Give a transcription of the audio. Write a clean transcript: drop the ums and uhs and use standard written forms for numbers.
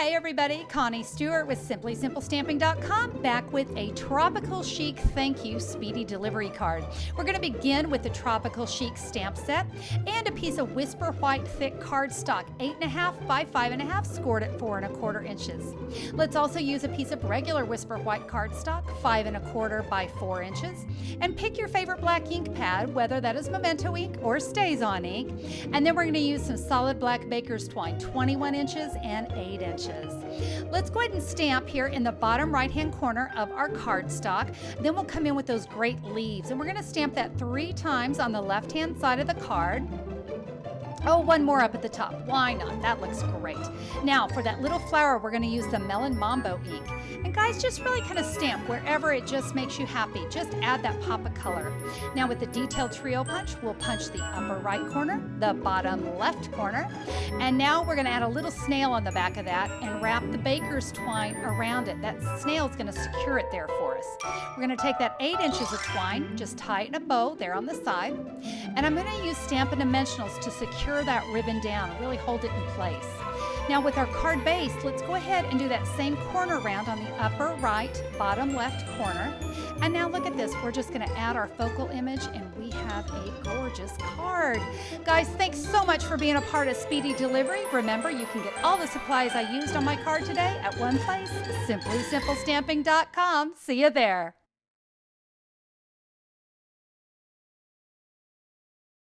Hey everybody, Connie Stewart with SimplySimpleStamping.com back with a Tropical Chic Thank You Speedy Delivery card. We're going to begin with the Tropical Chic stamp set and a piece of Whisper White thick cardstock, 8.5 by 5.5, scored at 4 1/4 inches. Let's also use a piece of regular Whisper White cardstock, 5 1/4 by 4 inches, and pick your favorite black ink pad, whether that is Memento ink or StazOn ink. And then we're going to use some solid black baker's twine, 21 inches and 8 inches. Let's go ahead and stamp here in the bottom right hand corner of our cardstock. Then we'll come in with those great leaves, and we're going to stamp that 3 times on the left hand side of the card. Oh, one more up at the top. Why not? That looks great. Now, for that little flower, we're going to use the Melon Mambo Ink. And guys, just really kind of stamp wherever it just makes you happy. Just add that pop of color. Now, with the detailed trio punch, we'll punch the upper right corner, the bottom left corner. And now we're going to add a little snail on the back of that and wrap the baker's twine around it. That snail is going to secure it there for us. We're going to take that 8 inches of twine, just tie it in a bow there on the side. And I'm going to use Stampin Dimensionals to secure that ribbon down, really hold it in place. Now with our card base, let's go ahead and do that same corner round on the upper right, bottom left corner. And now look at this, we're just going to add our focal image and we have a gorgeous card. Guys, thanks so much for being a part of Speedy Delivery. Remember, you can get all the supplies I used on my card today at one place, SimplySimpleStamping.com. See you there.